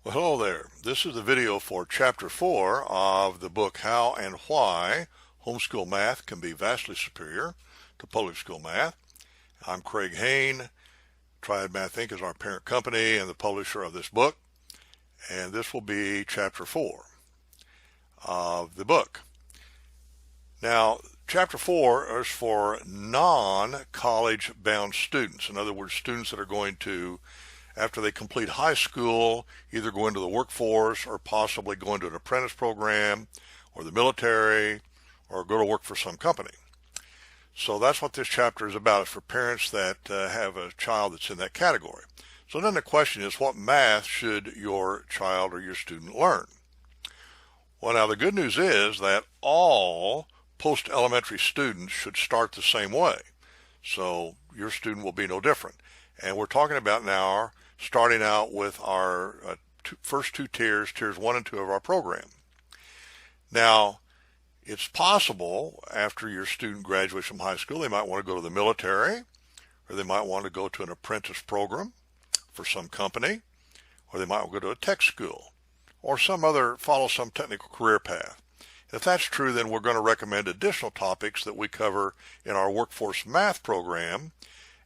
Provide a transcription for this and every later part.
Well, hello there. This is the video for Chapter 4 of the book How and Why Homeschool Math Can Be Vastly Superior to Public School Math. I'm Craig Hain. Triad Math Inc. is our parent company and the publisher of this book. And this will be Chapter 4 of the book. Now, Chapter 4 is for non-college bound students. In other words, students that are going to, after they complete high school, either go into the workforce or possibly go into an apprentice program or the military or go to work for some company. So that's what this chapter is about. It's for parents that have a child that's in that category. So then the question is, what math should your child or your student learn? Well, now the good news is that all post-elementary students should start the same way. So your student will be no different. And we're talking about now starting out with our first two tiers, tiers 1 and 2 of our program. Now, it's possible after your student graduates from high school, they might want to go to the military, or they might want to go to an apprentice program for some company, or they might want to go to a tech school, or follow some technical career path. If that's true, then we're going to recommend additional topics that we cover in our workforce math program.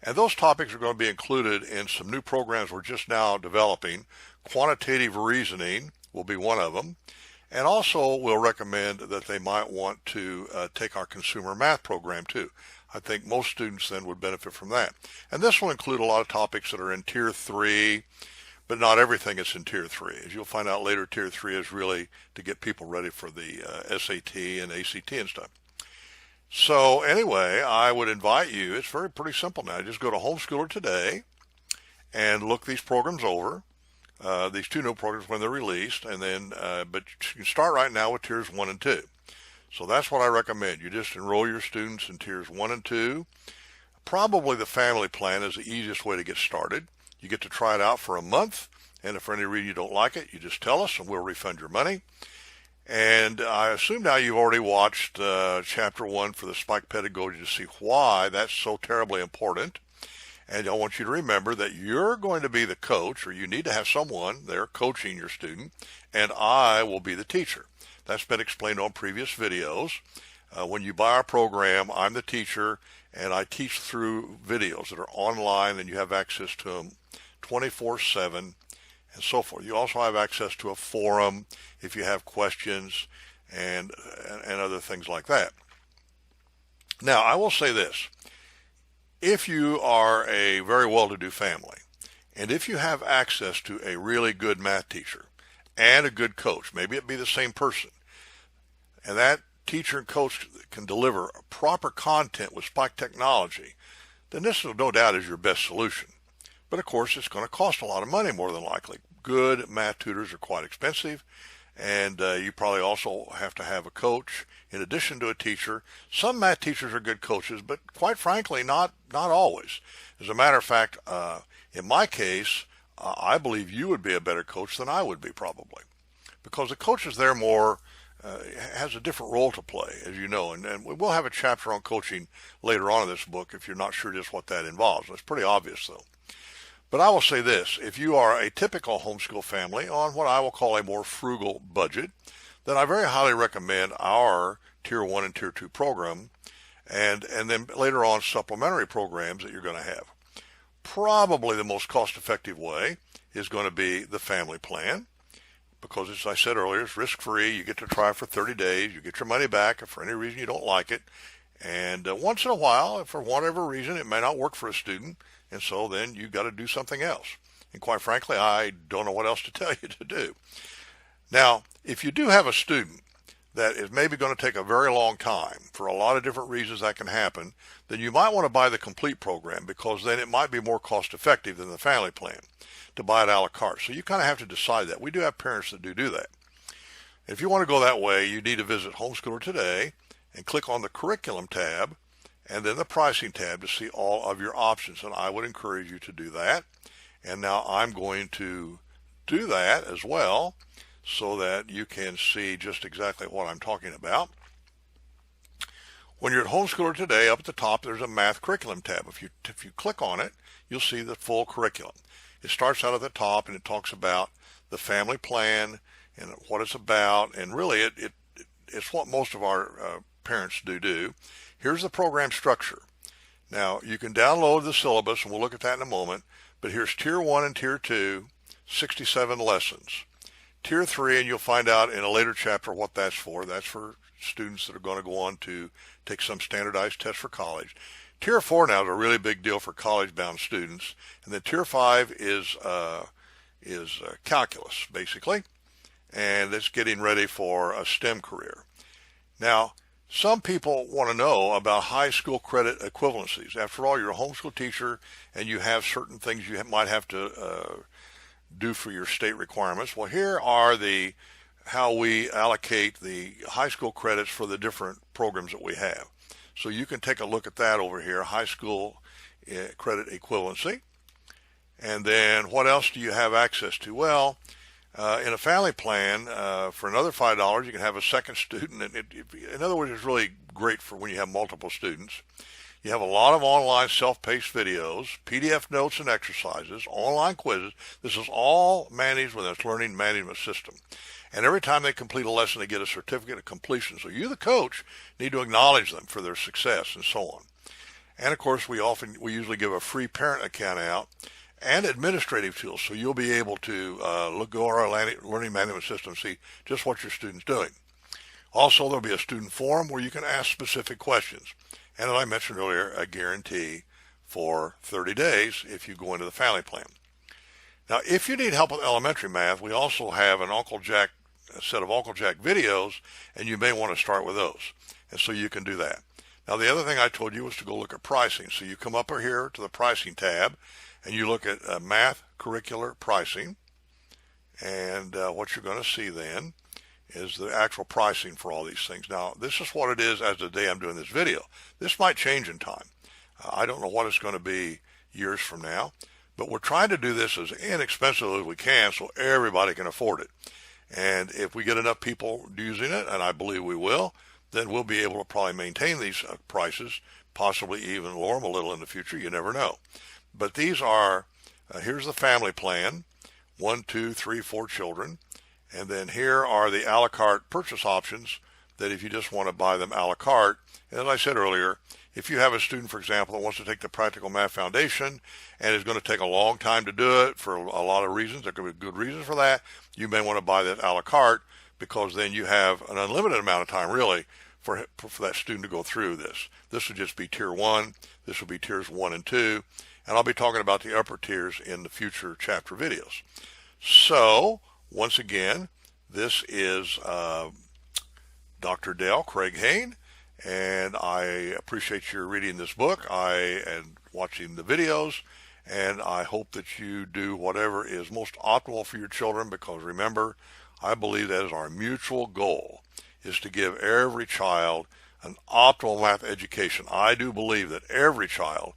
And those topics are going to be included in some new programs we're just now developing. Quantitative reasoning will be one of them. And also we'll recommend that they might want to take our consumer math program too. I think most students then would benefit from that. And this will include a lot of topics that are in Tier 3, but not everything is in Tier 3. As you'll find out later, Tier 3 is really to get people ready for the SAT and ACT and stuff. So anyway, I would invite you, it's pretty simple now. Just go to Homeschooler today and look these programs over, these two new programs when they're released, and then, but you can start right now with Tiers 1 and 2. So that's what I recommend. You just enroll your students in Tiers 1 and 2. Probably the family plan is the easiest way to get started. You get to try it out for a month, and if for any reason you don't like it, you just tell us and we'll refund your money. And I assume now you've already watched Chapter 1 for the Spike Pedagogy to see why that's so terribly important. And I want you to remember that you're going to be the coach, or you need to have someone there coaching your student, and I will be the teacher. That's been explained on previous videos. When you buy our program, I'm the teacher, and I teach through videos that are online, and you have access to them 24/7. And so forth. You also have access to a forum if you have questions and other things like that. Now, I will say this. If you are a very well-to-do family, and if you have access to a really good math teacher and a good coach, maybe it be the same person, and that teacher and coach can deliver proper content with Spike Technology, then this, no doubt, is your best solution. But of course, it's going to cost a lot of money more than likely. Good math tutors are quite expensive, and you probably also have to have a coach in addition to a teacher. Some math teachers are good coaches, but quite frankly, not always. As a matter of fact, in my case, I believe you would be a better coach than I would be probably, because the coach is there more, has a different role to play, as you know, and we'll have a chapter on coaching later on in this book if you're not sure just what that involves. It's pretty obvious though. But I will say this, if you are a typical homeschool family on what I will call a more frugal budget, then I very highly recommend our Tier 1 and Tier 2 program, and then later on supplementary programs that you're going to have. Probably the most cost-effective way is going to be the family plan, because as I said earlier, it's risk-free. You get to try for 30 days. You get your money back if for any reason you don't like it. And once in a while, if for whatever reason it may not work for a student, and so then you've got to do something else. And quite frankly, I don't know what else to tell you to do. Now, if you do have a student that is maybe going to take a very long time, for a lot of different reasons that can happen, then you might want to buy the complete program, because then it might be more cost effective than the family plan to buy it a la carte. So you kind of have to decide that. We do have parents that do that. If you want to go that way, you need to visit Homeschooler today and click on the Curriculum tab and then the Pricing tab to see all of your options. And I would encourage you to do that. And now I'm going to do that as well so that you can see just exactly what I'm talking about. When you're at Homeschooler today, up at the top, there's a Math Curriculum tab. If you click on it, you'll see the full curriculum. It starts out at the top and it talks about the family plan and what it's about, and really it's what most of our parents do. Here's the program structure. Now, you can download the syllabus, and we'll look at that in a moment, but here's Tier 1 and Tier 2, 67 lessons. Tier 3, and you'll find out in a later chapter what that's for. That's for students that are going to go on to take some standardized test for college. Tier 4 now is a really big deal for college-bound students, and then Tier 5 is calculus, basically, and it's getting ready for a STEM career. Now, some people want to know about high school credit equivalencies. After all, you're a homeschool teacher and you have certain things you might have to do for your state requirements. Well, here are how we allocate the high school credits for the different programs that we have. So you can take a look at that over here, high school credit equivalency. And then what else do you have access to? Well, in a family plan, for another $5, you can have a second student. In other words, it's really great for when you have multiple students. You have a lot of online self-paced videos, PDF notes and exercises, online quizzes. This is all managed with this learning management system. And every time they complete a lesson, they get a certificate of completion. So you, the coach, need to acknowledge them for their success and so on. And of course, we usually give a free parent account out and administrative tools, so you'll be able to go our learning management system, see just what your student's doing. Also, there'll be a student forum where you can ask specific questions. And as I mentioned earlier, a guarantee for 30 days if you go into the family plan. Now, if you need help with elementary math, we also have a set of Uncle Jack videos, and you may want to start with those. And so you can do that. Now, the other thing I told you was to go look at pricing. So you come up here to the pricing tab, and you look at math curricular pricing, and what you're going to see then is the actual pricing for all these things. Now, this is what it is as the day I'm doing this video. This might change in time. I don't know what it's going to be years from now, but we're trying to do this as inexpensive as we can so everybody can afford it. And if we get enough people using it, and I believe we will, then we'll be able to probably maintain these prices, possibly even lower them a little in the future. You never know. But these are, here's the family plan, 1, 2, 3, 4 children. And then here are the a la carte purchase options that if you just want to buy them a la carte. And as I said earlier, if you have a student, for example, that wants to take the Practical Math Foundation and is going to take a long time to do it for a lot of reasons, there could be good reasons for that, you may want to buy that a la carte because then you have an unlimited amount of time, really, for that student to go through this. This would just be Tier 1. This would be Tiers 1 and 2. And I'll be talking about the upper tiers in the future chapter videos. So, once again, this is Dr. Dale, Craig Hain, and I appreciate your reading this book and watching the videos, and I hope that you do whatever is most optimal for your children, because remember, I believe that is our mutual goal, is to give every child an optimal math education. I do believe that every child,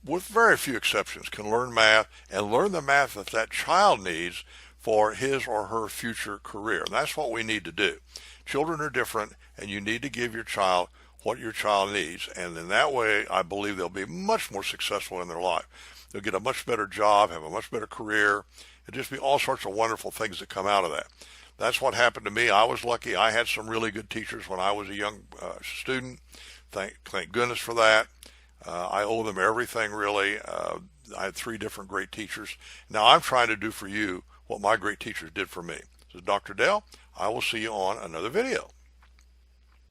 with very few exceptions, can learn math and learn the math that that child needs for his or her future career. And that's what we need to do. Children are different, and you need to give your child what your child needs. And in that way, I believe they'll be much more successful in their life. They'll get a much better job, have a much better career. It'll just be all sorts of wonderful things that come out of that. That's what happened to me. I was lucky. I had some really good teachers when I was a young student. Thank goodness for that. I owe them everything, really. I had 3 different great teachers. Now I'm trying to do for you what my great teachers did for me. This is Dr. Dale. I will see you on another video.